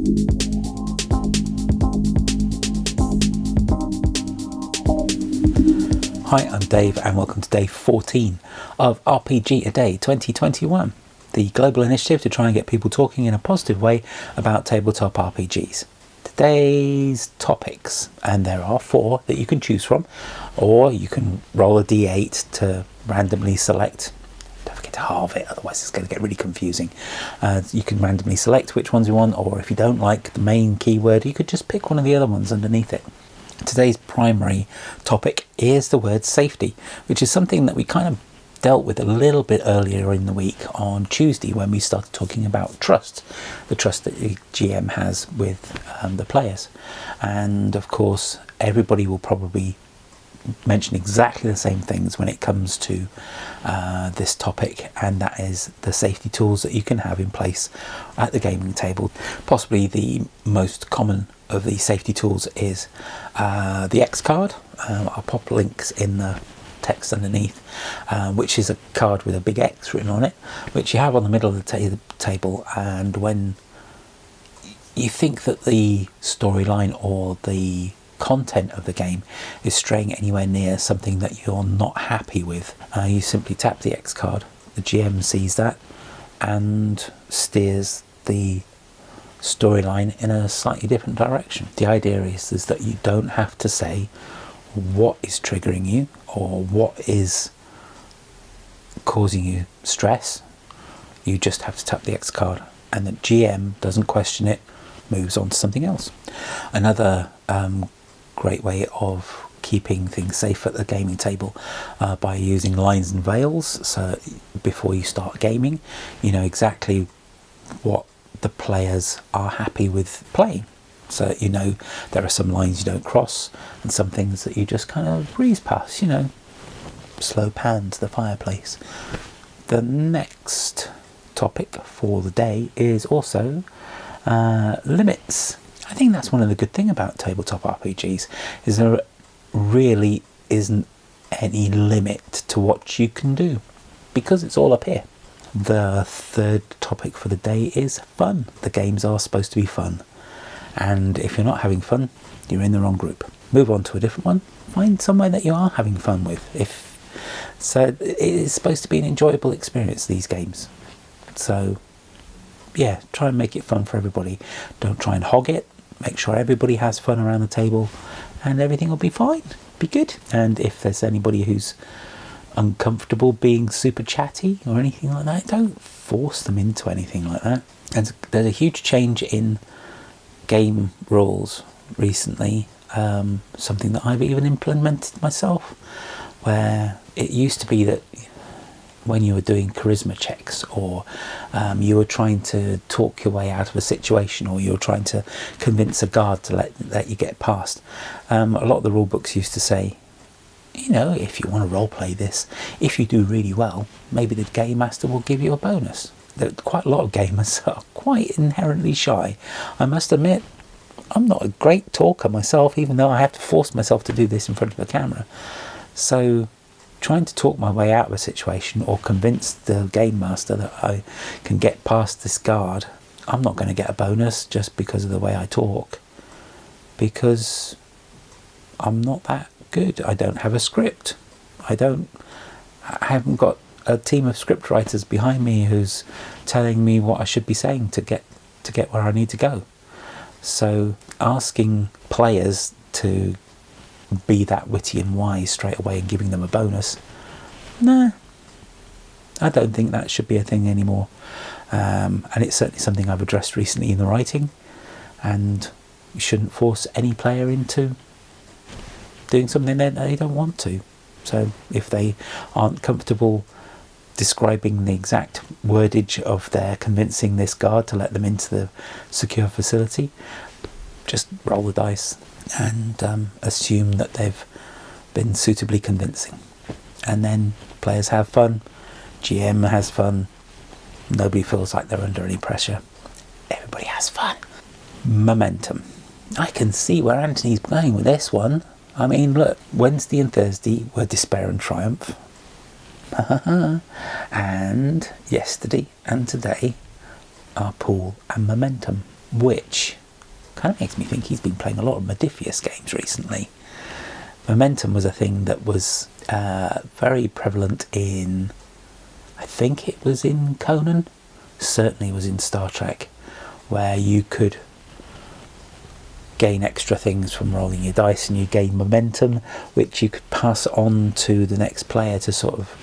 Hi, I'm Dave and welcome to day 14 of RPGaDay 2021, the global initiative to try and get people talking in a positive way about tabletop RPGs. Today's topics, and there are 4 that you can choose from, or you can roll a d8 to randomly select. Don't forget to halve it, otherwise it's going to get really confusing. You can randomly select which ones you want, or if you don't like the main keyword, you could just pick one of the other ones underneath it. Today's primary topic is the word safety, which is something that we kind of dealt with a little bit earlier in the week on Tuesday when we started talking about trust, the trust that the GM has with the players. And of course, everybody will probably mention exactly the same things when it comes to this topic, and that is the safety tools that you can have in place at the gaming table. Possibly the most common of the safety tools is the X card. I'll pop links in the text underneath, which is a card with a big X written on it, which you have on the middle of the table, and when you think that the storyline or the content of the game is straying anywhere near something that you're not happy with, you simply tap the X card. The GM sees that and steers the storyline in a slightly different direction. The idea is that you don't have to say what is triggering you or what is causing you stress. You just have to tap the X card, and the GM doesn't question it, moves on to something else. Another great way of keeping things safe at the gaming table by using lines and veils. So before you start gaming, you know exactly what the players are happy with playing, so you know there are some lines you don't cross and some things that you just kind of breeze past, you know, slow pan to the fireplace. The next topic for the day is also limits. I think that's one of the good things about tabletop RPGs, is there really isn't any limit to what you can do because it's all up here. The third topic for the day is fun. The games are supposed to be fun, and if you're not having fun, you're in the wrong group. Move on to a different one. Find somewhere that you are having fun with. So it is supposed to be an enjoyable experience, these games. So yeah, try and make it fun for everybody. Don't try and hog it. Make sure everybody has fun around the table and everything will be fine, be good. And if there's anybody who's uncomfortable being super chatty or anything like that, don't force them into anything like that. And there's a huge change in game rules recently, something that I've even implemented myself, where it used to be that when you were doing charisma checks, or you were trying to talk your way out of a situation, or you were trying to convince a guard to let you get past, a lot of the rule books used to say, you know, if you want to role play this, if you do really well, maybe the game master will give you a bonus. Quite a lot of gamers are quite inherently shy. I must admit, I'm not a great talker myself, even though I have to force myself to do this in front of a camera. So trying to talk my way out of a situation or convince the game master that I can get past this guard, I'm not going to get a bonus just because of the way I talk, because I'm not that good. I don't have a script. I haven't got a team of script writers behind me who's telling me what I should be saying to get where I need to go. So asking players to be that witty and wise straight away and giving them a bonus, nah, I don't think that should be a thing anymore. And it's certainly something I've addressed recently in the writing, and you shouldn't force any player into doing something that they don't want to. So if they aren't comfortable describing the exact wordage of their convincing this guard to let them into the secure facility, just roll the dice and assume that they've been suitably convincing. And then players have fun, GM has fun, nobody feels like they're under any pressure. Everybody has fun. Momentum. I can see where Anthony's going with this one. I mean, look, Wednesday and Thursday were Despair and Triumph. And yesterday and today are Pool and Momentum. which kind of makes me think he's been playing a lot of Modiphius games recently. Momentum was a thing that was very prevalent in, I think it was in Conan, certainly was in Star Trek, where you could gain extra things from rolling your dice, and you gain momentum which you could pass on to the next player to sort of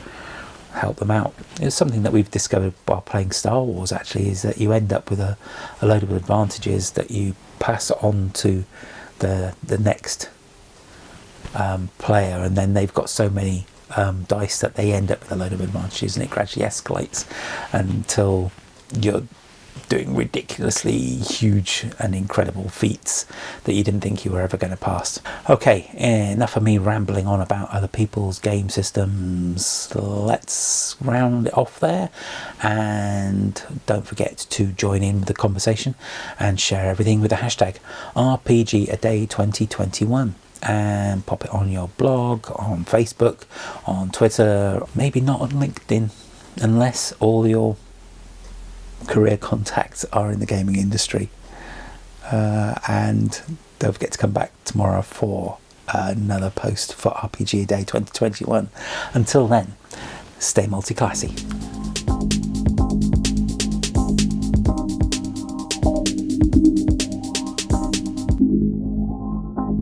help them out. It's something that we've discovered while playing Star Wars, actually, is that you end up with a load of advantages that you pass on to the next player, and then they've got so many dice that they end up with a load of advantages, and it gradually escalates until you're doing ridiculously huge and incredible feats that you didn't think you were ever going to pass. Okay, enough of me rambling on about other people's game systems. Let's round it off there, and don't forget to join in with the conversation and share everything with the hashtag RPGaDAY2021, and pop it on your blog, on Facebook, on Twitter, maybe not on LinkedIn, unless all your career contacts are in the gaming industry. And don't forget to come back tomorrow for another post for RPG Day 2021. Until then, stay multi-classy.